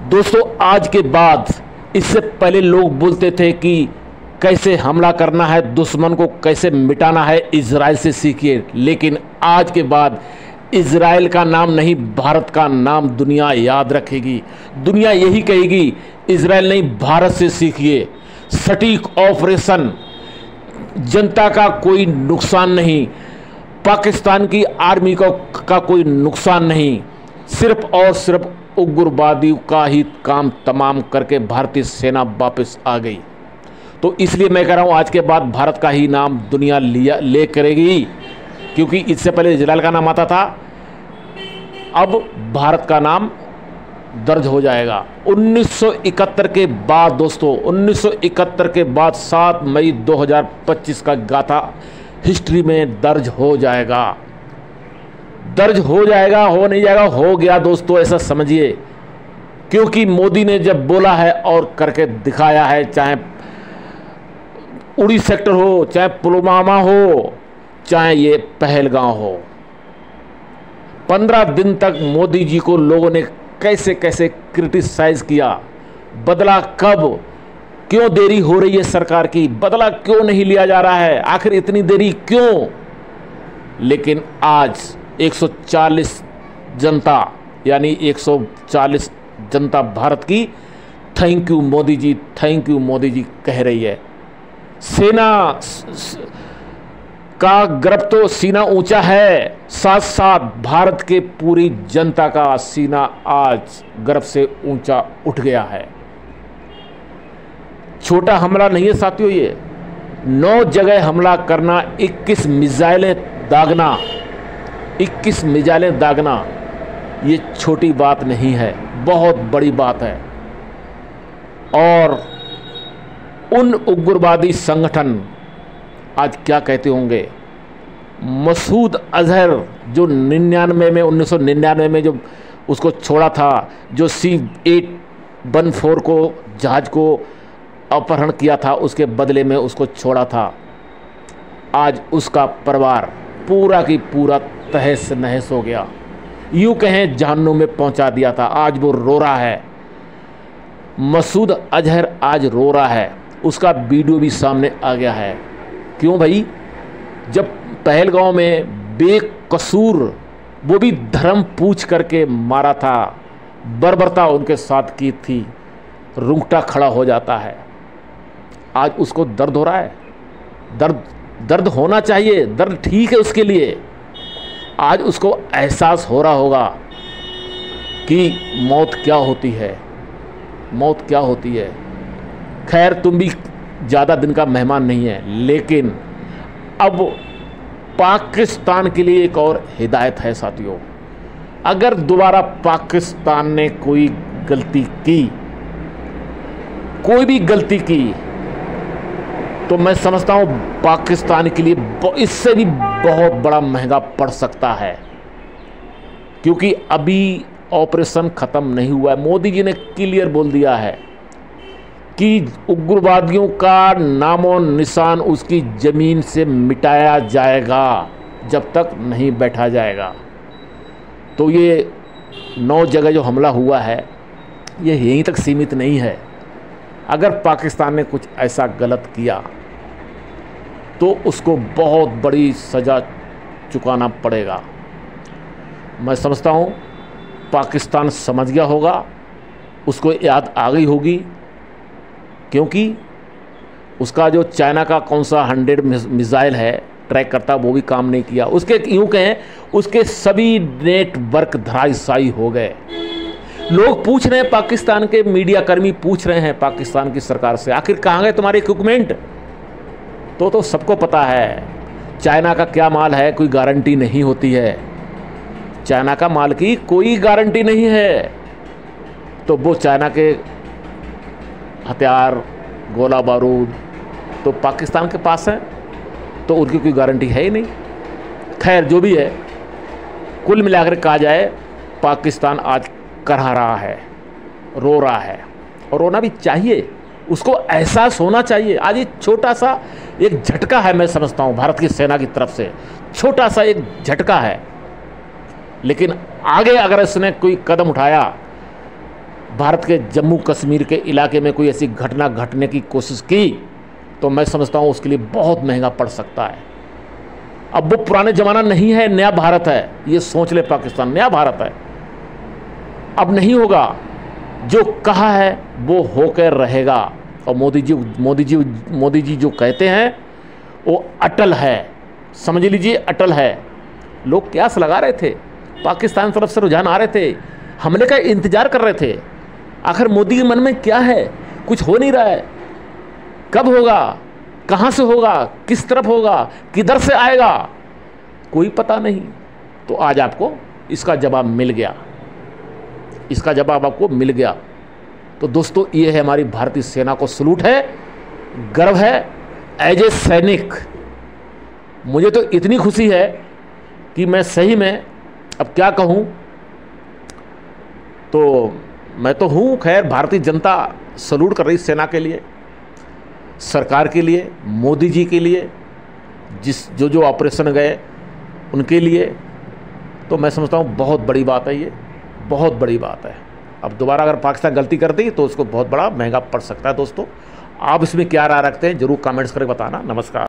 दोस्तों, आज के बाद इससे पहले लोग बोलते थे कि कैसे हमला करना है, दुश्मन को कैसे मिटाना है, इजराइल से सीखिए। लेकिन आज के बाद इजराइल का नाम नहीं, भारत का नाम दुनिया याद रखेगी। दुनिया यही कहेगी, इजराइल नहीं, भारत से सीखिए। सटीक ऑपरेशन, जनता का कोई नुकसान नहीं, पाकिस्तान की आर्मी का कोई नुकसान नहीं, सिर्फ और सिर्फ उग्रवादियों का ही काम तमाम करके भारतीय सेना वापस आ गई। तो इसलिए मैं कह रहा हूँ, आज के बाद भारत का ही नाम दुनिया ले करेगी, क्योंकि इससे पहले इजराइल का नाम आता था, अब भारत का नाम दर्ज हो जाएगा। 1971 के बाद दोस्तों, 1971 के बाद 7 मई 2025 का गाथा हिस्ट्री में दर्ज हो जाएगा। दर्ज हो जाएगा, हो नहीं जाएगा, हो गया दोस्तों, ऐसा समझिए। क्योंकि मोदी ने जब बोला है और करके दिखाया है, चाहे उड़ी सेक्टर हो, चाहे पुलवामा हो, चाहे ये पहलगांव हो। 15 दिन तक मोदी जी को लोगों ने कैसे कैसे क्रिटिसाइज किया। बदला कब, क्यों देरी हो रही है सरकार की, बदला क्यों नहीं लिया जा रहा है, आखिर इतनी देरी क्यों। लेकिन आज 140 जनता, यानी 140 जनता भारत की thank you Modi ji, thank you Modi ji कह रही है। सेना का गर्व तो सीना ऊंचा है, साथ साथ भारत के पूरी जनता का सीना आज गर्व से ऊंचा उठ गया है। छोटा हमला नहीं है साथियों, ये 9 जगह हमला करना, 21 मिसाइलें दागना, 21 मिसाइलें दागना, ये छोटी बात नहीं है, बहुत बड़ी बात है। और उन उग्रवादी संगठन आज क्या कहते होंगे। मसूद अजहर जो 1999 में जो उसको छोड़ा था, जो C-814 को जहाज को अपहरण किया था, उसके बदले में उसको छोड़ा था, आज उसका परिवार पूरा की पूरा तहस नहस हो गया, यूँ कहें जहन्नुम में पहुंचा दिया था। आज वो रो रहा है, मसूद अजहर आज रो रहा है, उसका वीडियो भी सामने आ गया है। क्यों भाई, जब पहलगांव में बेकसूर, वो भी धर्म पूछ करके मारा था, बर्बरता उनके साथ की थी, रुंगटा खड़ा हो जाता है। आज उसको दर्द हो रहा है, दर्द होना चाहिए, दर्द ठीक है उसके लिए। आज उसको एहसास हो रहा होगा कि मौत क्या होती है, मौत क्या होती है। खैर, तुम भी ज़्यादा दिन का मेहमान नहीं है, लेकिन अब पाकिस्तान के लिए एक और हिदायत है साथियों। अगर दोबारा पाकिस्तान ने कोई गलती की, कोई भी गलती की, तो मैं समझता हूँ पाकिस्तान के लिए इससे भी बहुत बड़ा महंगा पड़ सकता है। क्योंकि अभी ऑपरेशन ख़त्म नहीं हुआ है। मोदी जी ने क्लियर बोल दिया है कि उग्रवादियों का नामो निशान उसकी ज़मीन से मिटाया जाएगा जब तक नहीं बैठा जाएगा। तो ये 9 जगह जो हमला हुआ है, ये यहीं तक सीमित नहीं है। अगर पाकिस्तान ने कुछ ऐसा गलत किया तो उसको बहुत बड़ी सज़ा चुकाना पड़ेगा। मैं समझता हूँ पाकिस्तान समझ गया होगा, उसको याद आ गई होगी, क्योंकि उसका जो चाइना का कौन सा 100 मिसाइल है ट्रैक करता, वो भी काम नहीं किया। उसके यूँ कहें, उसके सभी नेटवर्क धराशायी हो गए। लोग पूछ रहे हैं, पाकिस्तान के मीडिया कर्मी पूछ रहे हैं पाकिस्तान की सरकार से, आखिर कहाँ गए तुम्हारे इक्विपमेंट। तो सबको पता है चाइना का क्या माल है, कोई गारंटी नहीं होती है। चाइना का माल की कोई गारंटी नहीं है। तो वो चाइना के हथियार, गोला बारूद तो पाकिस्तान के पास है, तो उनकी कोई गारंटी है ही नहीं। खैर, जो भी है, कुल मिलाकर कहा जाए, पाकिस्तान आज करहा रहा है, रो रहा है, और रोना भी चाहिए, उसको एहसास होना चाहिए। आज ये छोटा सा एक झटका है, मैं समझता हूँ भारत की सेना की तरफ से छोटा सा एक झटका है, लेकिन आगे अगर इसने कोई कदम उठाया, भारत के जम्मू कश्मीर के इलाके में कोई ऐसी घटना घटने की कोशिश की तो मैं समझता हूँ उसके लिए बहुत महंगा पड़ सकता है। अब वो पुराने ज़माना नहीं है, नया भारत है, ये सोच ले पाकिस्तान, नया भारत है। अब नहीं होगा, जो कहा है वो होकर रहेगा। और मोदी जी जो कहते हैं वो अटल है, समझ लीजिए अटल है। लोग क्यास लगा रहे थे, पाकिस्तान तरफ से रुझान आ रहे थे, हमले का इंतजार कर रहे थे। आखिर मोदी के मन में क्या है? कुछ हो नहीं रहा है। कब होगा, कहाँ से होगा, किस तरफ होगा, किधर से आएगा, कोई पता नहीं। तो आज आपको इसका जवाब मिल गया, इसका जवाब आपको मिल गया। तो दोस्तों, ये है हमारी भारतीय सेना को सलूट है, गर्व है। एज ए सैनिक मुझे तो इतनी खुशी है कि मैं सही में अब क्या कहूँ। तो मैं तो हूँ, खैर भारतीय जनता सलूट कर रही सेना के लिए, सरकार के लिए, मोदी जी के लिए, जो ऑपरेशन गए उनके लिए। तो मैं समझता हूँ बहुत बड़ी बात है, ये बहुत बड़ी बात है। अब दोबारा अगर पाकिस्तान गलती कर दी तो उसको बहुत बड़ा महंगा पड़ सकता है। दोस्तों, आप इसमें क्या राय रखते हैं जरूर कमेंट्स करके बताना। नमस्कार।